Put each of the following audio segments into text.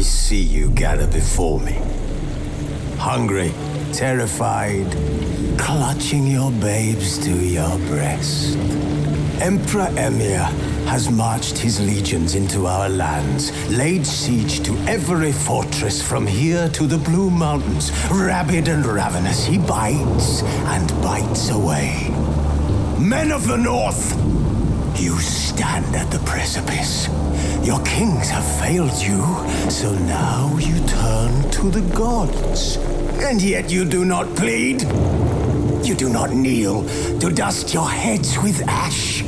see you gather before me. Hungry, terrified, clutching your babes to your breast. Emperor Emir has marched his legions into our lands, laid siege to every fortress from here to the Blue Mountains. Rabid and ravenous, he bites and bites away. Men of the North, you stand at the precipice. Your kings have failed you, so now you turn to the gods. And yet you do not plead. You do not kneel to dust your heads with ash.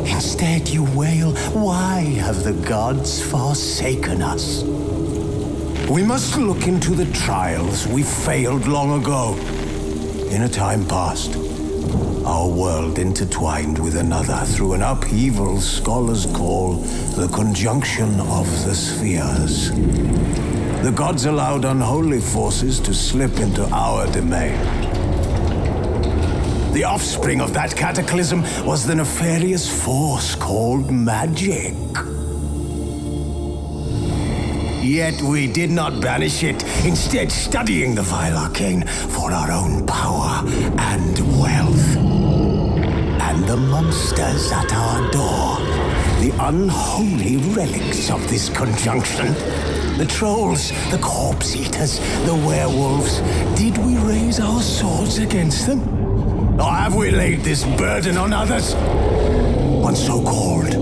Instead you wail, why have the gods forsaken us? We must look into the trials we failed long ago. In a time past, our world intertwined with another through an upheaval scholars call the conjunction of the spheres. The gods allowed unholy forces to slip into our domain. The offspring of that cataclysm was the nefarious force called magic. Yet we did not banish it, instead studying the vile arcane for our own power and wealth. And the monsters at our door, the unholy relics of this conjunction. The trolls, the corpse eaters, the werewolves. Did we raise our swords against them? Or have we laid this burden on others? On so-called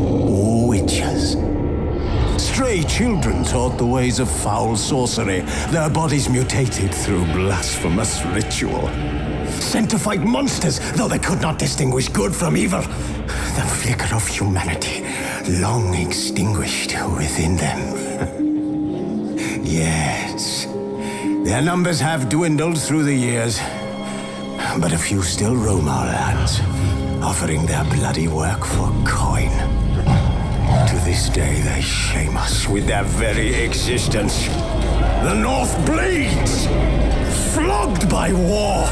witches. Stray children taught the ways of foul sorcery, their bodies mutated through blasphemous ritual. Sent to fight monsters, though they could not distinguish good from evil. The flicker of humanity, long extinguished within them. Yes, their numbers have dwindled through the years. But a few still roam our lands, offering their bloody work for coin. To this day, they shame us with their very existence. The North bleeds, flogged by war.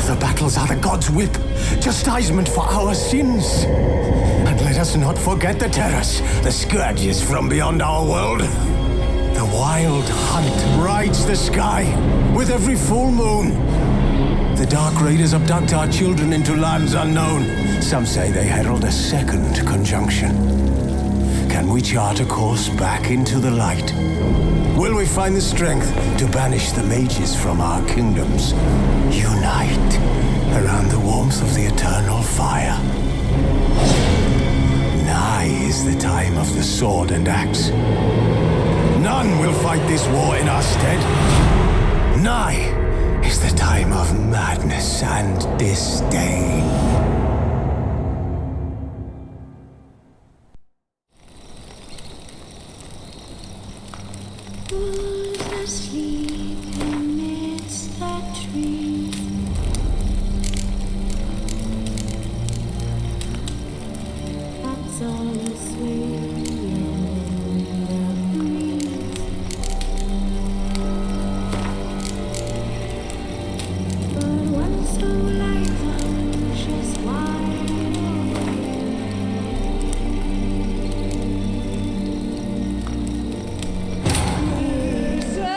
The battles are the gods' whip, chastisement for our sins. And let us not forget the terrors, the scourges from beyond our world. The wild hunt rides the sky with every full moon. The Dark Raiders abduct our children into lands unknown. Some say they herald a second conjunction. Can we chart a course back into the light? Will we find the strength to banish the mages from our kingdoms? Unite around the warmth of the eternal fire. Nigh is the time of the sword and axe. None will fight this war in our stead. Nigh is the time of madness and disdain. Who's asleep amidst the trees? That's all asleep in the breeze. But one so light unctuous wide awake. Jesus!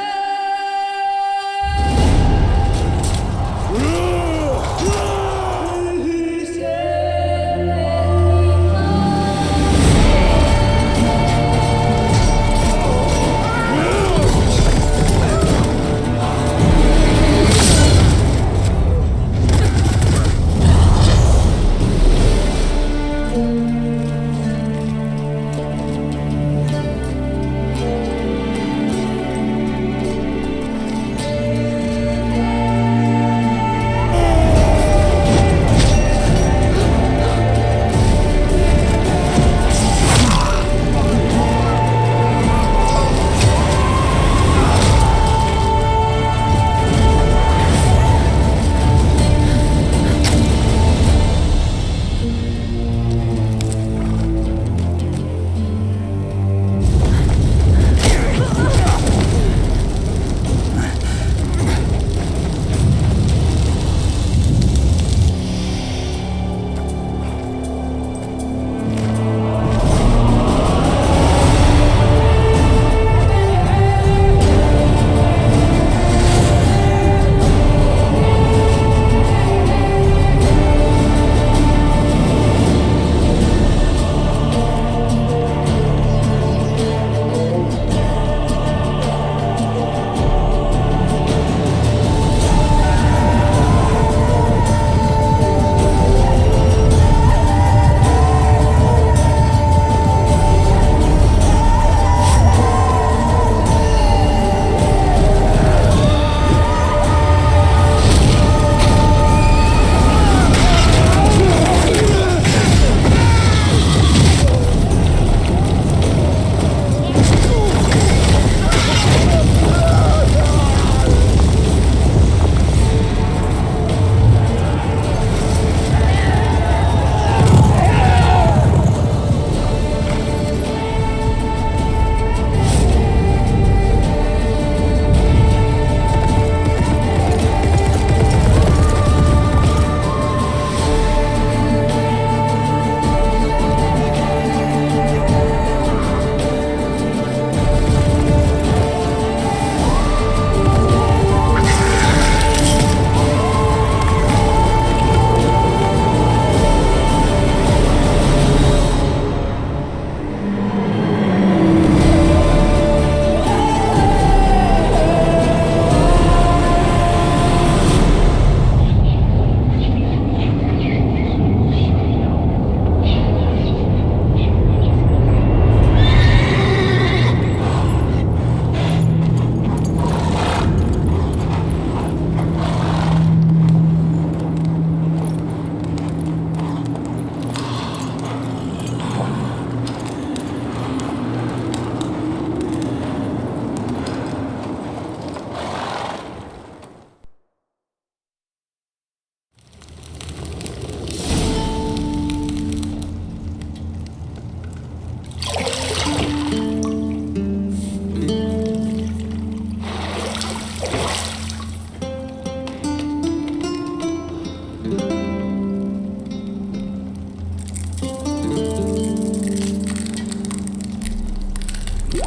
You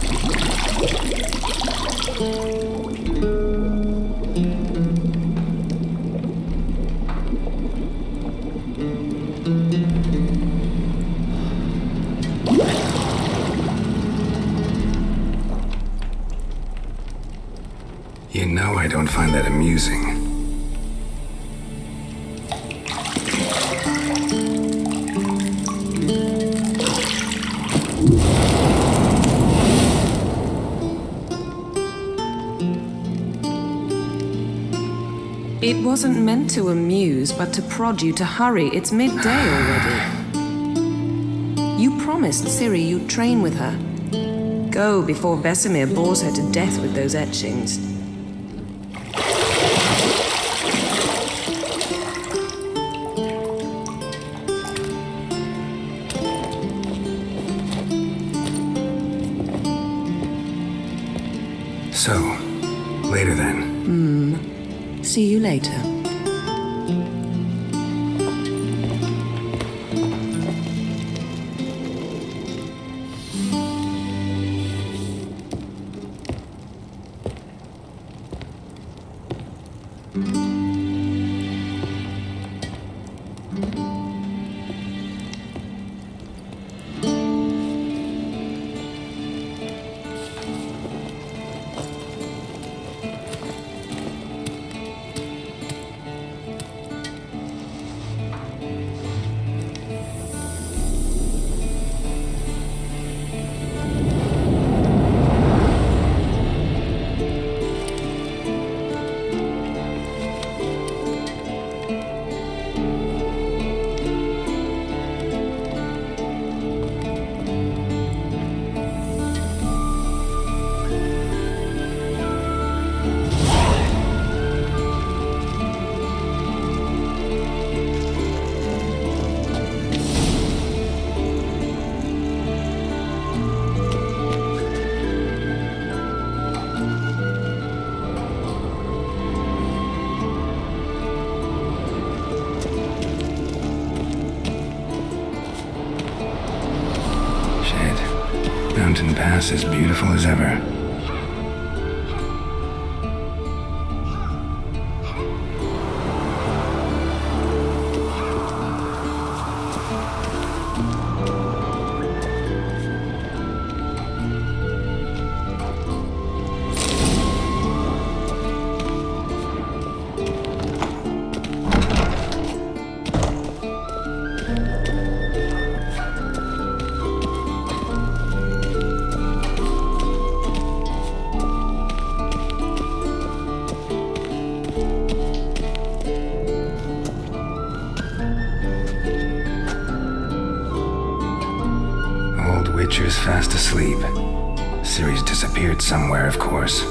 know I don't find that amusing. It wasn't meant to amuse, but to prod you to hurry. It's midday already. You promised Ciri you'd train with her. Go before Vesemir bores her to death with those etchings. So, later then. See you later. Mountain Pass as beautiful as ever. Witcher's fast asleep. Ciri's disappeared somewhere, of course.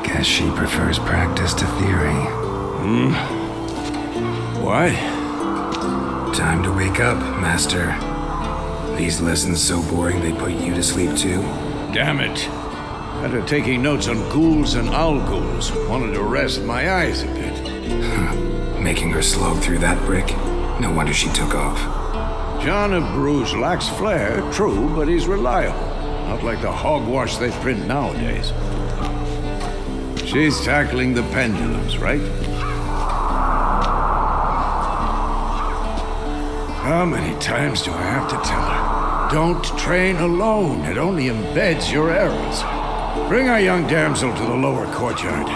Guess she prefers practice to theory. Why? Time to wake up, Master. These lessons so boring they put you to sleep too? Damn it. After taking notes on ghouls and owl ghouls, wanted to rest my eyes a bit. Making her slog through that brick? No wonder she took off. John of Bruges lacks flair, true, but he's reliable. Not like the hogwash they print nowadays. She's tackling the pendulums, right? How many times do I have to tell her? Don't train alone. It only embeds your errors. Bring our young damsel to the lower courtyard.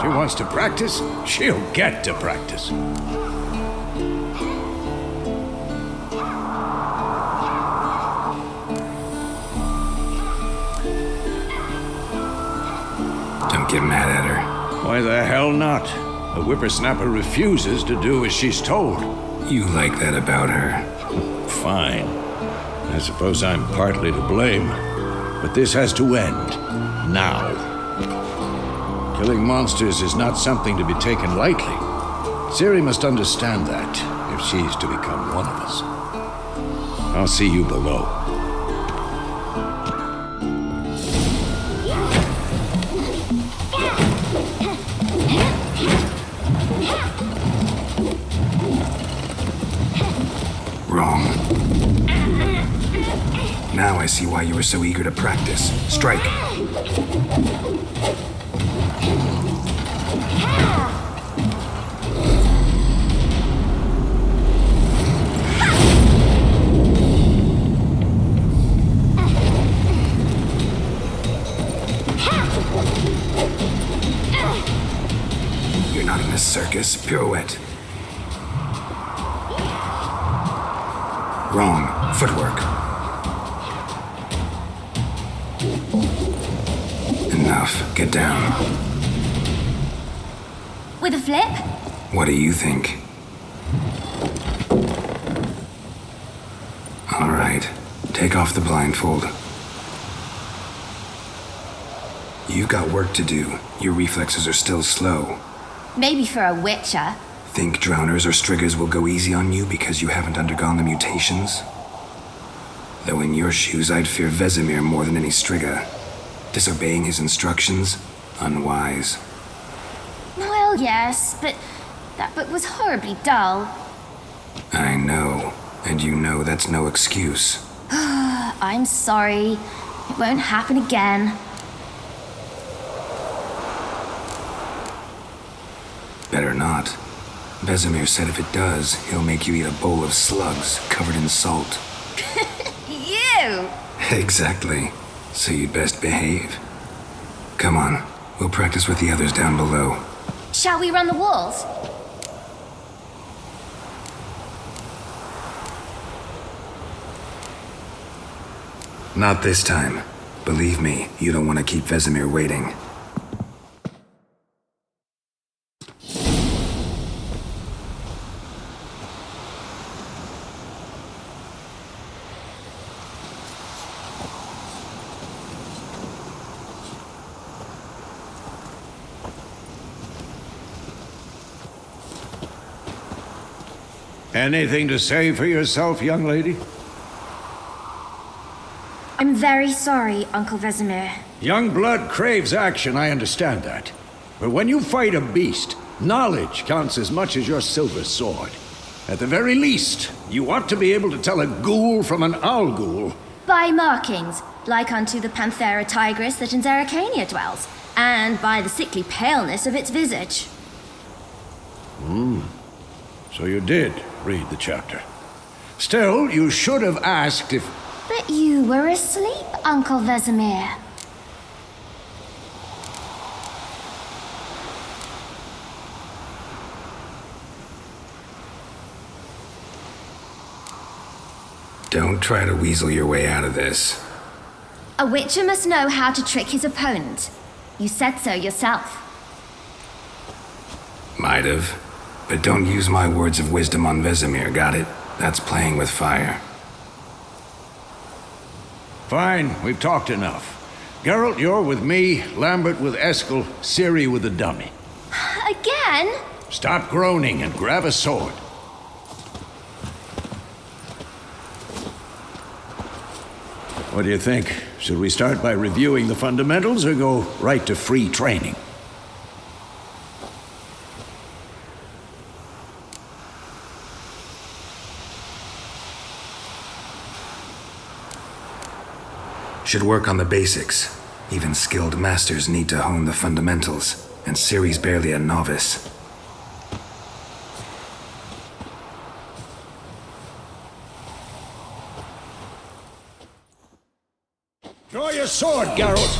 She wants to practice, she'll get to practice. Don't get mad at her. Why the hell not? The whippersnapper refuses to do as she's told. You like that about her? Fine. I suppose I'm partly to blame. But this has to end. Now. Killing monsters is not something to be taken lightly. Ciri must understand that, if she's to become one of us. I'll see you below. Now I see why you were so eager to practice. Strike. You're not in a circus. Pirouette. Wrong. Footwork. Enough. Get down. With a flip? What do you think? All right. Take off the blindfold. You've got work to do. Your reflexes are still slow. Maybe for a witcher. Think drowners or striggers will go easy on you because you haven't undergone the mutations? Though in your shoes, I'd fear Vesemir more than any strigger. Disobeying his instructions? Unwise. Well, yes, but that book was horribly dull. I know. And you know that's no excuse. I'm sorry. It won't happen again. Better not. Vesemir said if it does, he'll make you eat a bowl of slugs covered in salt. You! Exactly. So you'd best behave. Come on, we'll practice with the others down below. Shall we run the walls? Not this time. Believe me, you don't want to keep Vesemir waiting. Anything to say for yourself, young lady? I'm very sorry, Uncle Vesemir. Young blood craves action, I understand that. But when you fight a beast, knowledge counts as much as your silver sword. At the very least, you ought to be able to tell a ghoul from an owl ghoul. By markings, like unto the Panthera tigris that in Zeracania dwells, and by the sickly paleness of its visage. So you did read the chapter. Still, you should have asked if... But you were asleep, Uncle Vesemir. Don't try to weasel your way out of this. A witcher must know how to trick his opponent. You said so yourself. Might have. But don't use my words of wisdom on Vesemir, got it? That's playing with fire. Fine, we've talked enough. Geralt, you're with me, Lambert with Eskel, Ciri with the dummy. Again? Stop groaning and grab a sword. What do you think? Should we start by reviewing the fundamentals or go right to free training? Should work on the basics. Even skilled masters need to hone the fundamentals, and Ciri's barely a novice. Draw your sword, Geralt!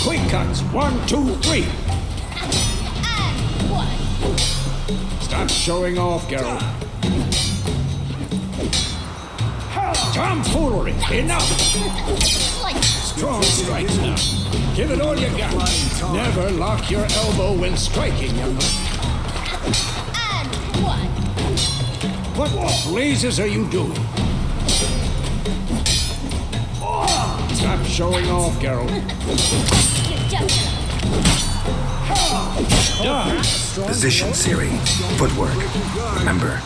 Quick cuts. 1, 2, 3. Stop showing off, Geralt. Tomfoolery! Enough! Strong strikes now. Give it all you got. Never lock your elbow when striking, young man. What blazes are you doing? Stop showing off, Geralt. Position, Ciri. Footwork. Remember.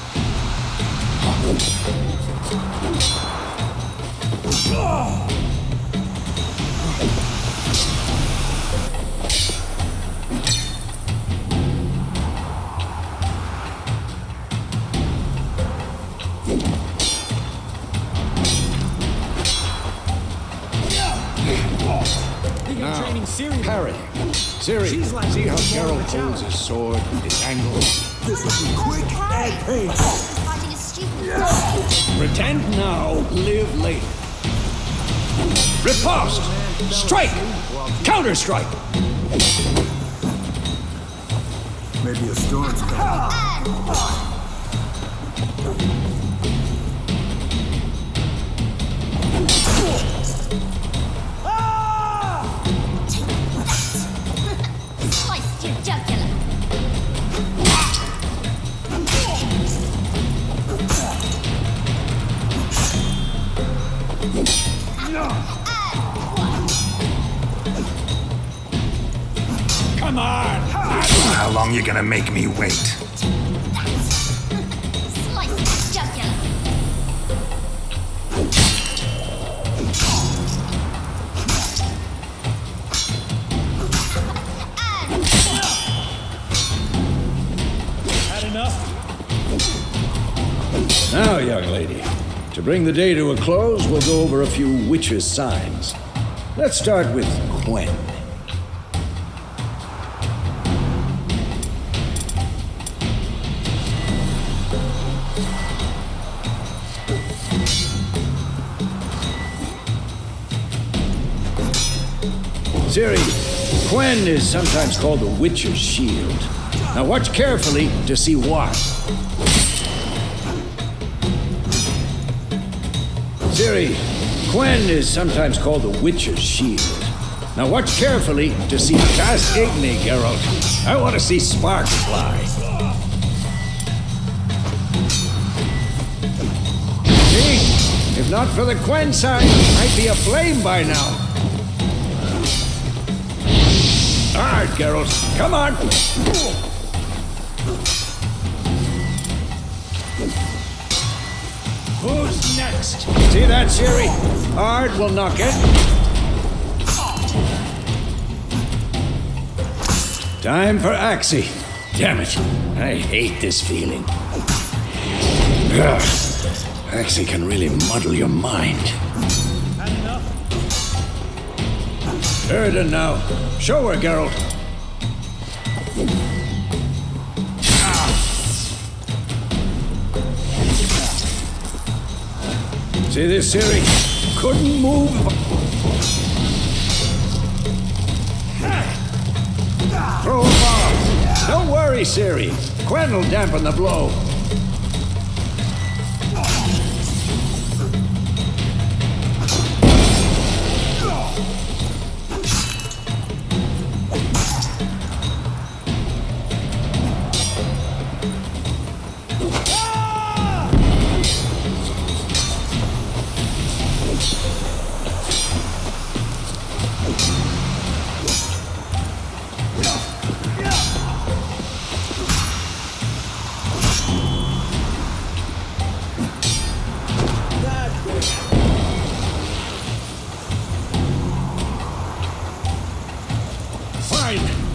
Parry. Ciri, see how Geralt holds his sword, his angle? This will be quick and painful. Fighting a stupid Pretend now, live later. Riposte! Strike! Counter-strike! Maybe a storm's coming. Sliced your jugular. Come on! How long you gonna make me wait? Sliced your jugular. Had enough? Now, young lady, to bring the day to a close, we'll go over a few witches' signs. Let's start with Gwen. Ciri, Gwen is sometimes called the Witcher's Shield. Now watch carefully to see why. Ciri, Gwen is sometimes called the Witcher's Shield. Now watch carefully to see Cast Igni, Geralt. I want to see sparks fly. See? If not for the Gwen sign, I'd be aflame by now. All right, Geralt, come on. Who's next? See that, Ciri? Ard will knock it. Time for Axie. Damn it, I hate this feeling. Ugh. Axie can really muddle your mind. Erden now. Show her, Geralt. See this, Ciri? Couldn't move. Throw a bomb. Don't worry, Ciri. Gwen will dampen the blow.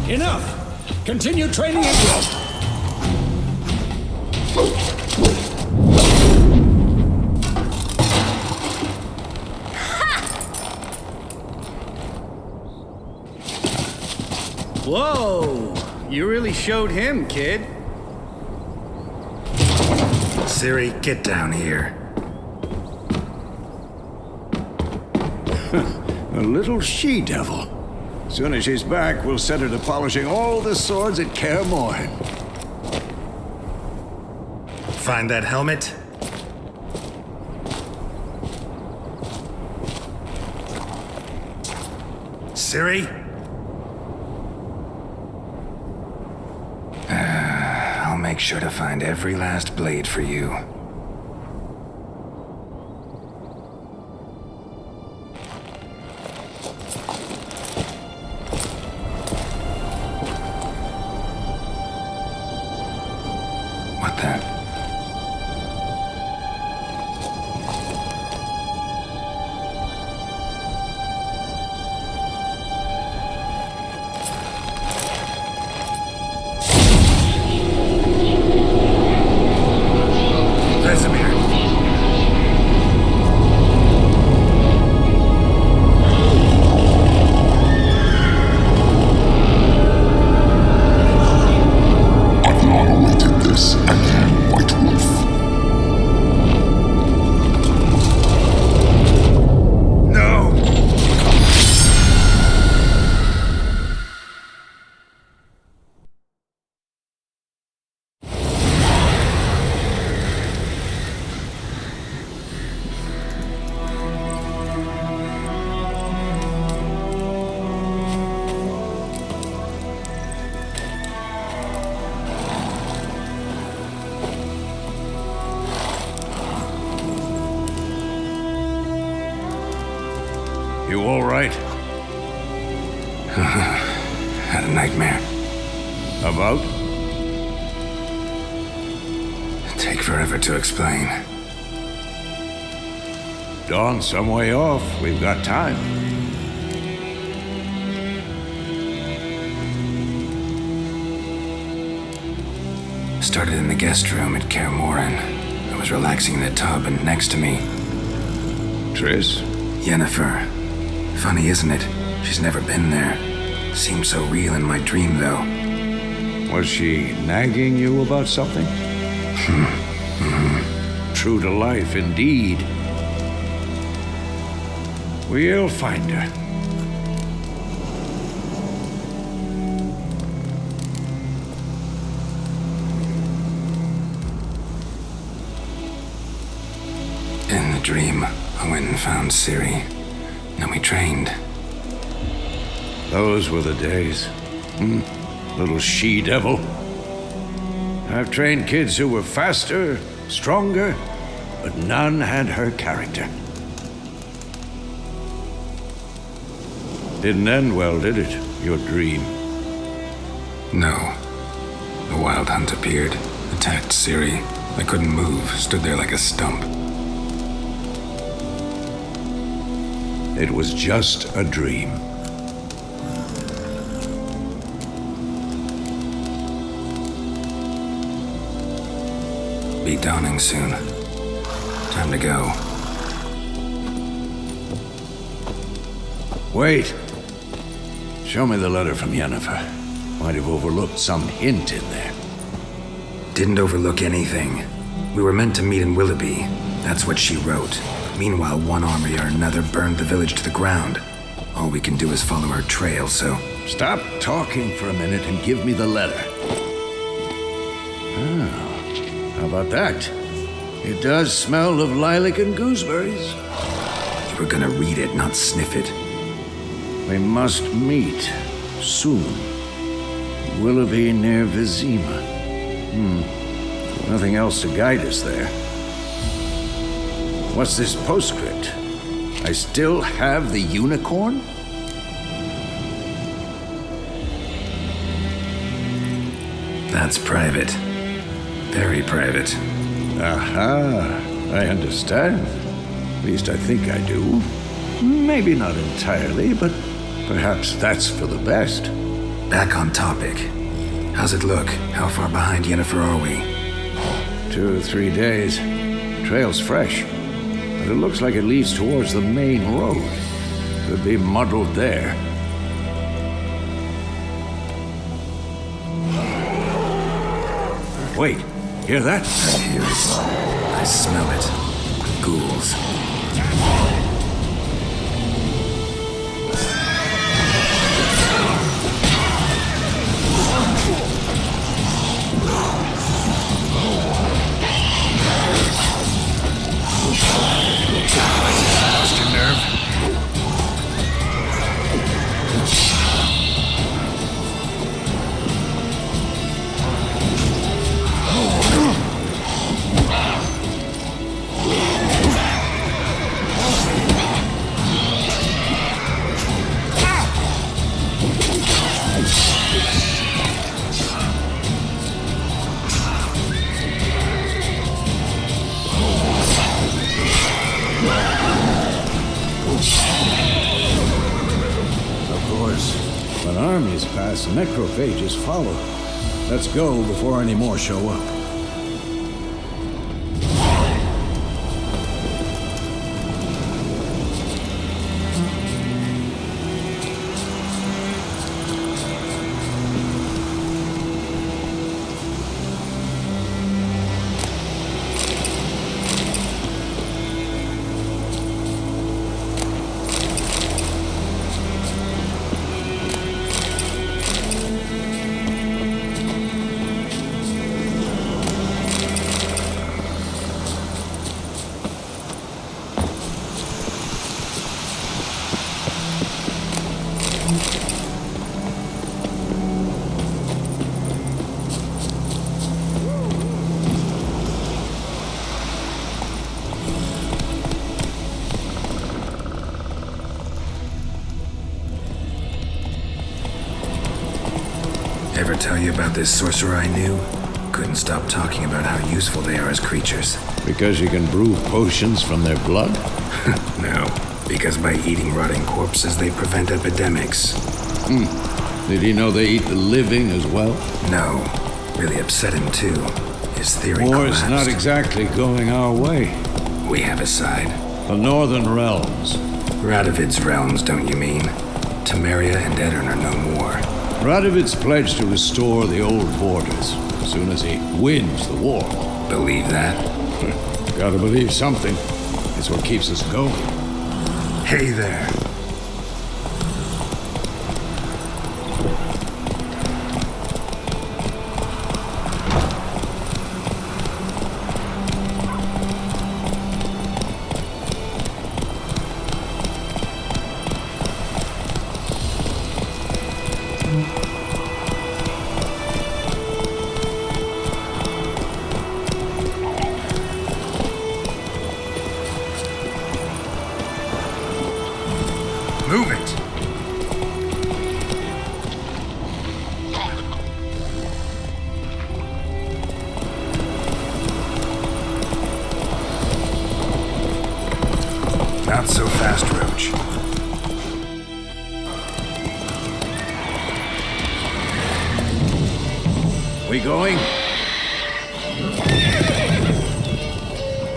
Enough! Continue training at rest. Whoa! You really showed him, kid. Ciri, get down here. A little she-devil. Soon as she's back, we'll set her to polishing all the swords at Kaer Morhen. Find that helmet? Ciri? I'll make sure to find every last blade for you. What then? Vesemir! I've long awaited this, and you, White Wolf. No! You all right? Had a nightmare. About? Take forever to explain. Dawn's some way off. We've got time. Started in the guest room at Kaer Morhen. I was relaxing in the tub, and next to me, Triss? Yennefer. Funny, isn't it? She's never been there. Seemed so real in my dream, though. Was she nagging you about something? True to life, indeed. We'll find her. In the dream, I went and found Ciri. Then we trained. Those were the days. Little she-devil. I've trained kids who were faster, stronger, but none had her character. Didn't end well, did it? Your dream? No. The Wild Hunt appeared, attacked Ciri. I couldn't move, stood there like a stump. It was just a dream. Be dawning soon. Time to go. Wait. Show me the letter from Yennefer. Might have overlooked some hint in there. Didn't overlook anything. We were meant to meet in Willoughby. That's what she wrote. Meanwhile, one army or another burned the village to the ground. All we can do is follow her trail, so... Stop talking for a minute and give me the letter. How about that? It does smell of lilac and gooseberries. You were gonna read it, not sniff it. We must meet soon. Willoughby near Vizima. Nothing else to guide us there. What's this postscript? I still have the unicorn? That's private. Very private. Aha, I understand. At least I think I do. Maybe not entirely, but perhaps that's for the best. Back on topic. How's it look? How far behind Yennefer are we? 2 or 3 days. Trail's fresh, but it looks like it leads towards the main road. Could be muddled there. Wait, hear that? I hear it. I smell it. Ghouls. Lost your nerve? When armies pass, necrophages follow. Let's go before any more show up. Ever tell you about this sorcerer I knew? Couldn't stop talking about how useful they are as creatures. Because you can brew potions from their blood? No, because by eating rotting corpses, they prevent epidemics. Did he know they eat the living as well? No, really upset him too. His theory War's collapsed. not exactly going our way. We have a side. The Northern Realms. Radovid's realms, don't you mean? Temeria and Edirn are no more. Radovid's pledged to restore the old borders as soon as he wins the war. Believe that? Gotta believe something. It's what keeps us going. Hey there. Move it! Not so fast, Roach. We going?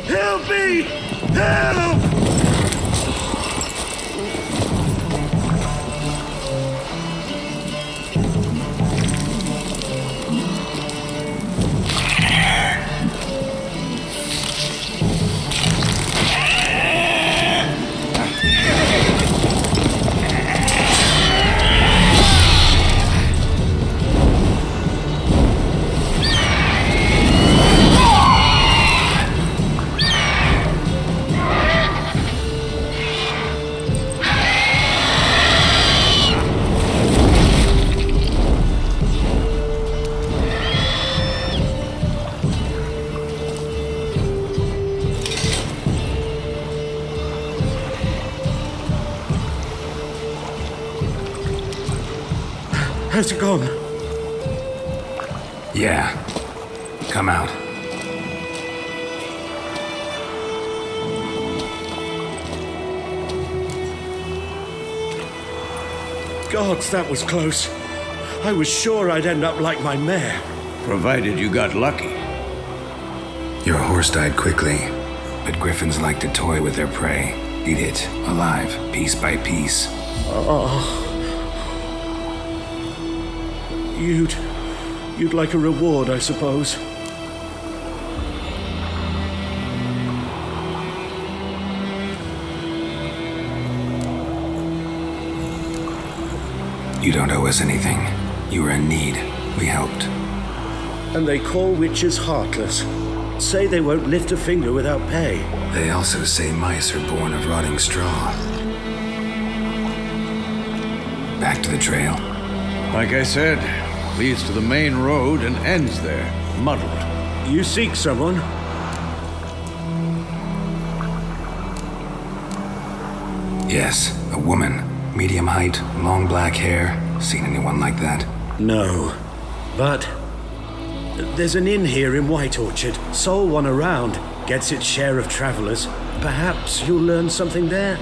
Help me! Help! How's it gone? Yeah. Come out. Gods, that was close. I was sure I'd end up like my mare. Provided you got lucky. Your horse died quickly, but griffins like to toy with their prey. Eat it, alive, piece by piece. You'd like a reward, I suppose. You don't owe us anything. You were in need. We helped. And they call witches heartless. Say they won't lift a finger without pay. They also say mice are born of rotting straw. Back to the trail. Like I said, leads to the main road and ends there, muddled. You seek someone? Yes, a woman. Medium height, long black hair. Seen anyone like that? No. But there's an inn here in White Orchard. Sole one around. Gets its share of travelers. Perhaps you'll learn something there.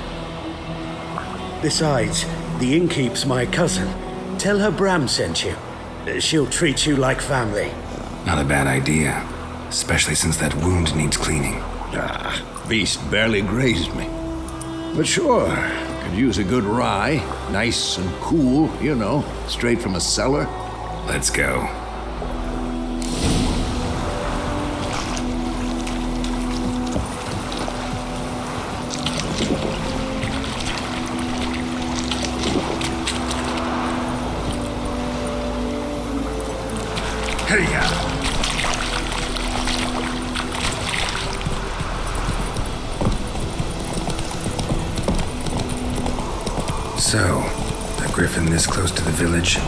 Besides, the innkeep's my cousin. Tell her Bram sent you. She'll treat you like family. Not a bad idea. Especially since that wound needs cleaning. Beast barely grazed me. But sure, could use a good rye. Nice and cool, you know, straight from a cellar. Let's go. Hey-ya! So, a griffin this close to the village?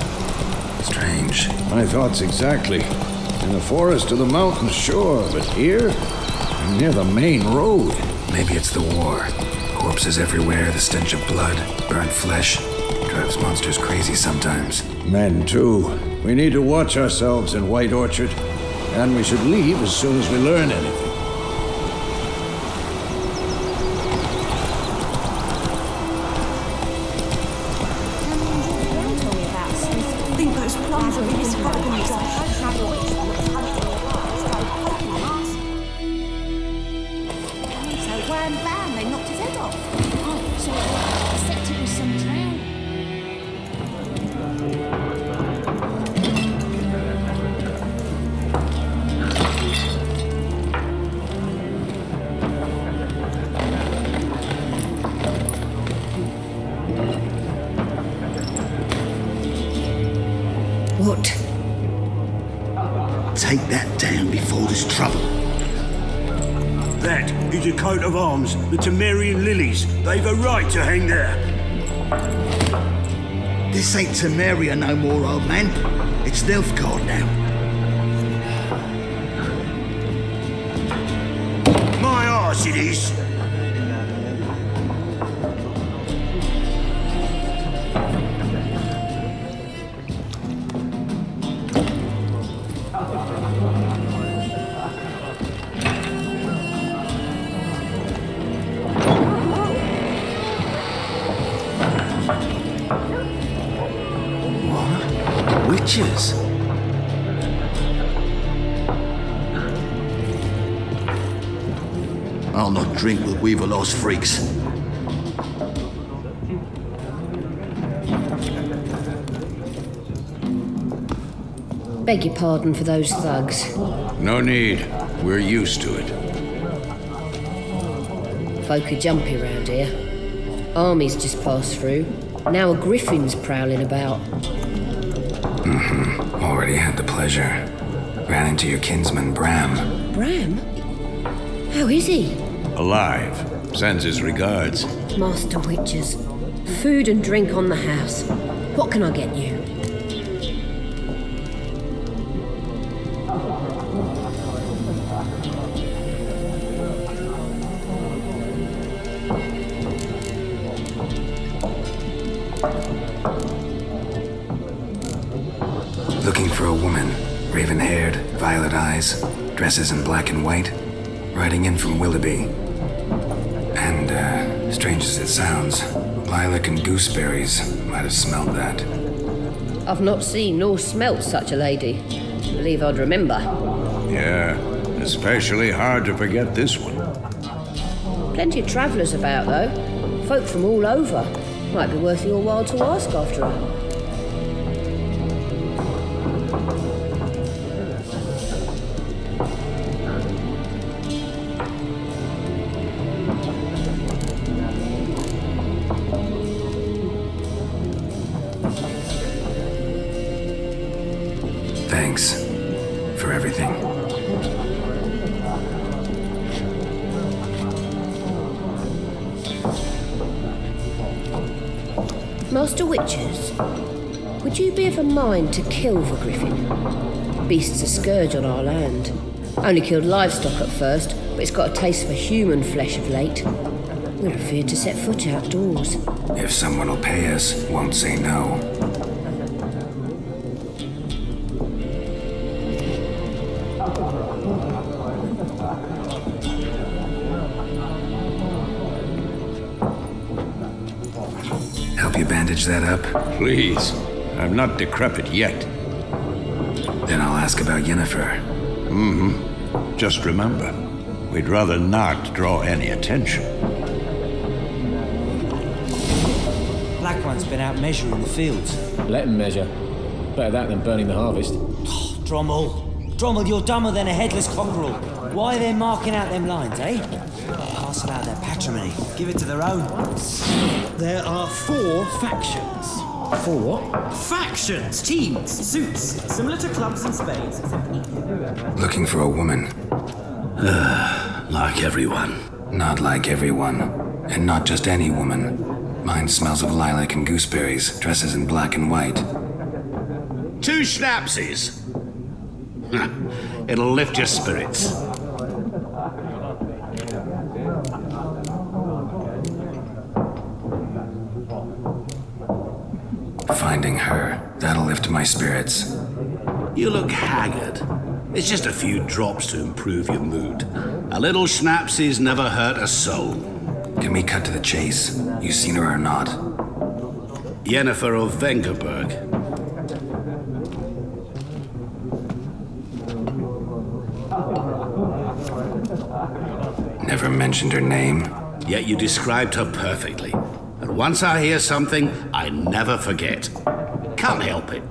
Strange. My thoughts exactly. In the forest or the mountains, sure, but here? I'm near the main road. Maybe it's the war. Corpses everywhere, the stench of blood, burnt flesh. Drives monsters crazy sometimes. Men, too. We need to watch ourselves in White Orchard. And we should leave as soon as we learn anything. What? Take that down before there's trouble. That is a coat of arms, the Temerian lilies. They've a right to hang there. This ain't Temeria no more, old man. It's Nilfgaard now. My arse it is. Witches? I'll not drink with Weaverlaw's freaks. Beg your pardon for those thugs. No need. We're used to it. Folk are jumpy round here. Armies just passed through. Now a griffin's prowling about. Already had the pleasure. Ran into your kinsman, Bram. Bram? How is he? Alive. Sends his regards. Master Witches. Food and drink on the house. What can I get you? Looking for a woman. Raven-haired, violet eyes, dresses in black and white. Riding in from Willoughby. And, strange as it sounds, lilac and gooseberries might have smelled that. I've not seen nor smelt such a lady. Believe I'd remember. Yeah, especially hard to forget this one. Plenty of travellers about, though. Folk from all over. Might be worth your while to ask after her. Thanks for everything. Master Witches, would you be of a mind to kill the griffin? Beast's a scourge on our land. Only killed livestock at first, but it's got a taste for human flesh of late. We're afeard to set foot outdoors. If someone will pay us, won't say no. Help you bandage that up? Please. I'm not decrepit yet. Then I'll ask about Yennefer. Just remember, we'd rather not draw any attention. Black One's been out measuring the fields. Let him measure. Better that than burning the harvest. Drommel, you're dumber than a headless cockerel. Why are they marking out them lines, eh? Parcel out their patrimony. Give it to their own. There are 4 factions. 4 what? Factions! Teams! Suits! Similar to clubs and spades, except Looking for a woman. Like everyone. Not like everyone. And not just any woman. Mine smells of lilac and gooseberries, dresses in black and white. 2 schnapsies. It'll lift your spirits. Finding her, that'll lift my spirits. You look haggard. It's just a few drops to improve your mood. A little schnapsy's never hurt a soul. Can we cut to the chase? You seen her or not? Yennefer of Vengerberg. Never mentioned her name. Yet you described her perfectly. And once I hear something, I never forget. Can't help it.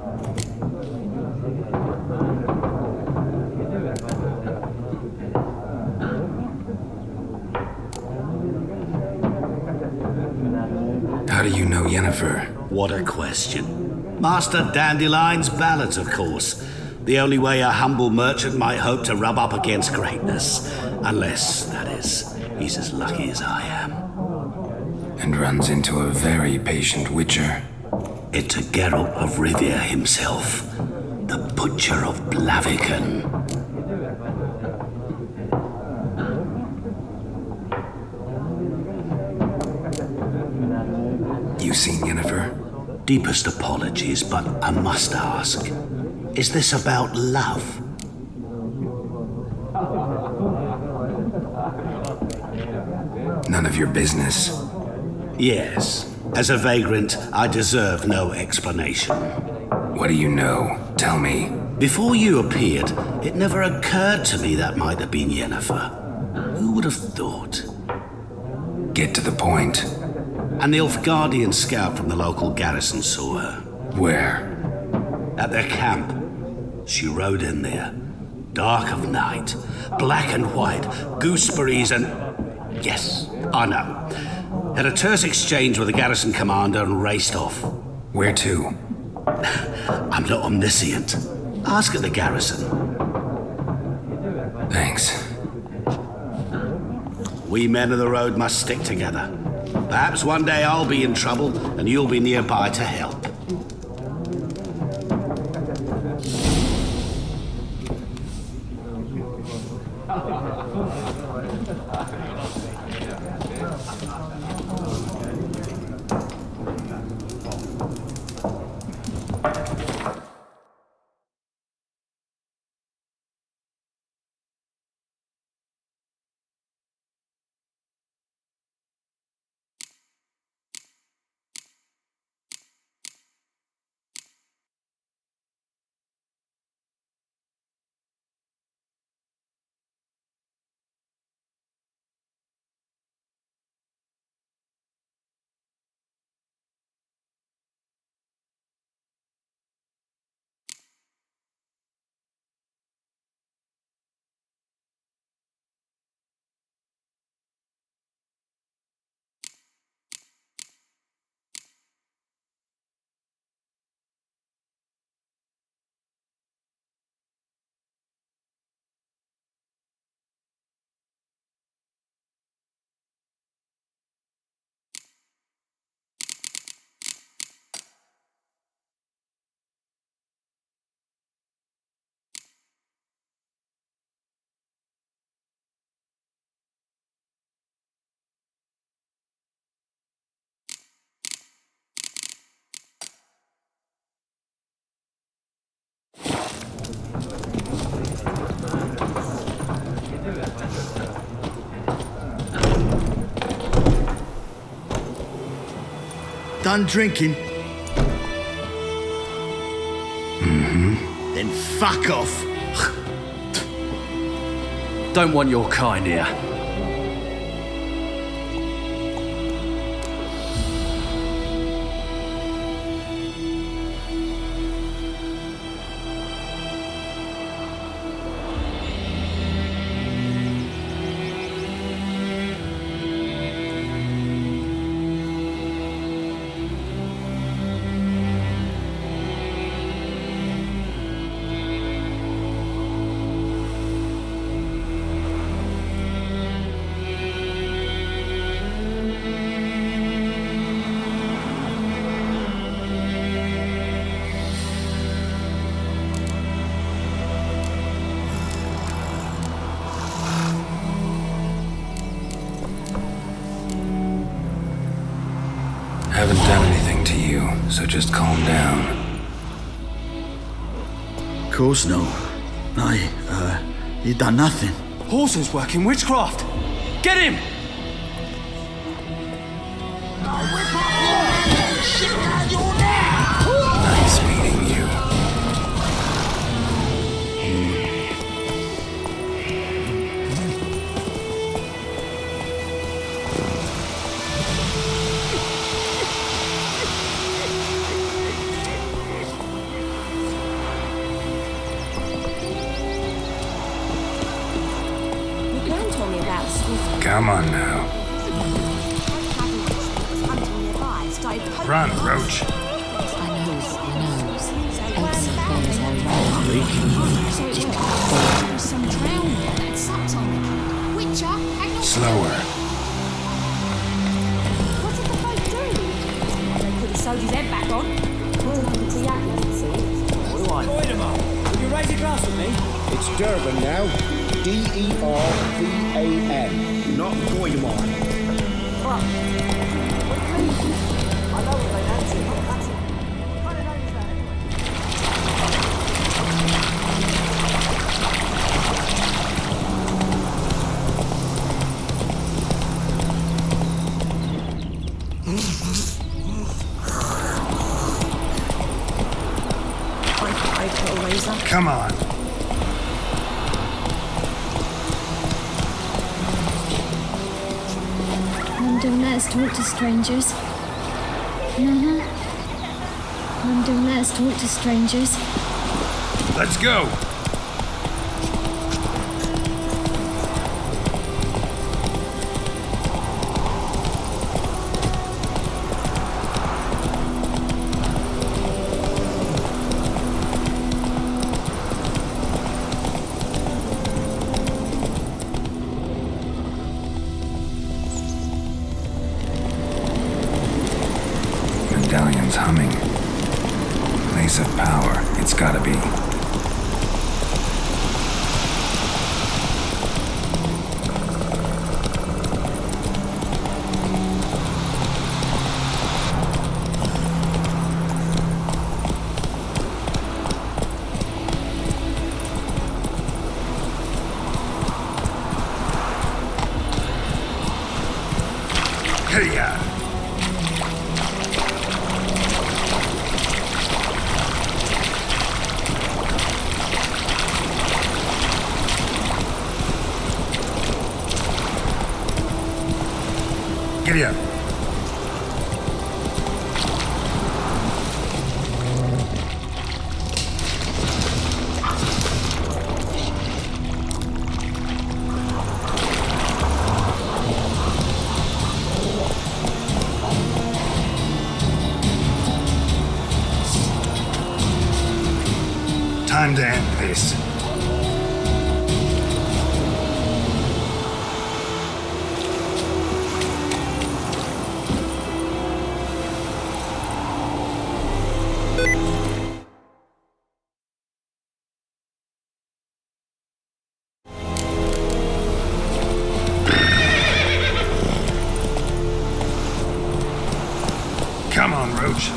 How do you know Yennefer? What a question. Master Dandelion's ballads, of course. The only way a humble merchant might hope to rub up against greatness. Unless, that is, he's as lucky as I am. And runs into a very patient witcher. It's Geralt of Rivia himself. The Butcher of Blaviken. You seen Yennefer? Deepest apologies, but I must ask. Is this about love? None of your business. Yes. As a vagrant, I deserve no explanation. What do you know? Tell me. Before you appeared, it never occurred to me that might have been Yennefer. Who would have thought? Get to the point. An Nilfgaardian scout from the local garrison saw her. Where? At their camp. She rode in there. Dark of night. Black and white. Gooseberries and... Yes, I know. Had a terse exchange with the garrison commander and raced off. Where to? I'm not omniscient. Ask at the garrison. Thanks. We men of the road must stick together. Perhaps one day I'll be in trouble and you'll be nearby to help. Done drinking? fuck off. Don't want your kind here. Haven't done anything to you, so just calm down. Course no. No, you done nothing. Horses working witchcraft! Get him! Nice meeting you. Your grand told me about the Come on now. Run, Roach. Slower. Sewed his head back on. Goidemar, will you raise a glass with me? It's Durban now. D-E-R-V-A-N, not Goidemar. Come on. Mum don't let us talk to strangers. Mama? Mum don't let us talk to strangers. Let's go. Medallion's humming. Place of power. It's gotta be. Hey-ya! Giddy up. Time to end this. Come on, Roach.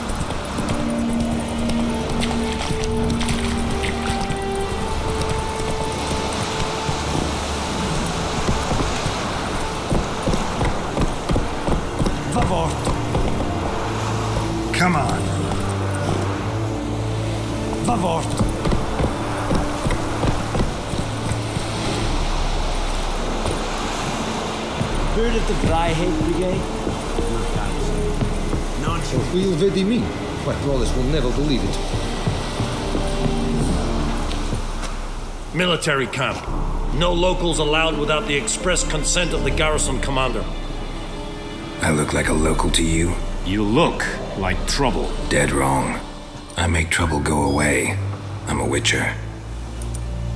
Come on. Vavort. Heard of the Flyhead Brigade? What will Vedi mean? My Wallace will never believe it. Military camp. No locals allowed without the express consent of the garrison commander. I look like a local to you? You look like trouble. Dead wrong. I make trouble go away. I'm a witcher.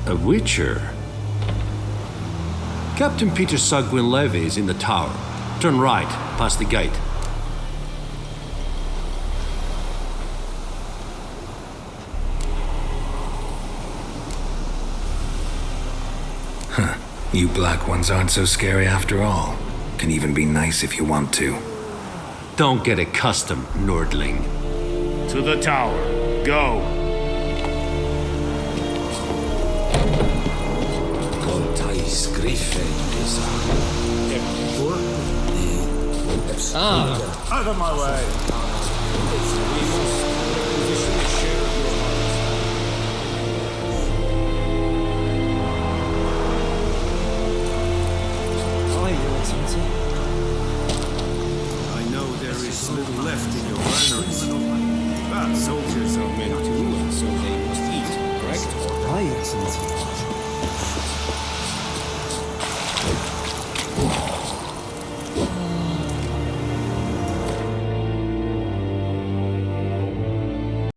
A witcher? Captain Peter Sagwin Levy is in the tower. Turn right, past the gate. Huh. You black ones aren't so scary after all. Can even be nice if you want to. Don't get accustomed, Nordling. To the tower. Go. Out of my way.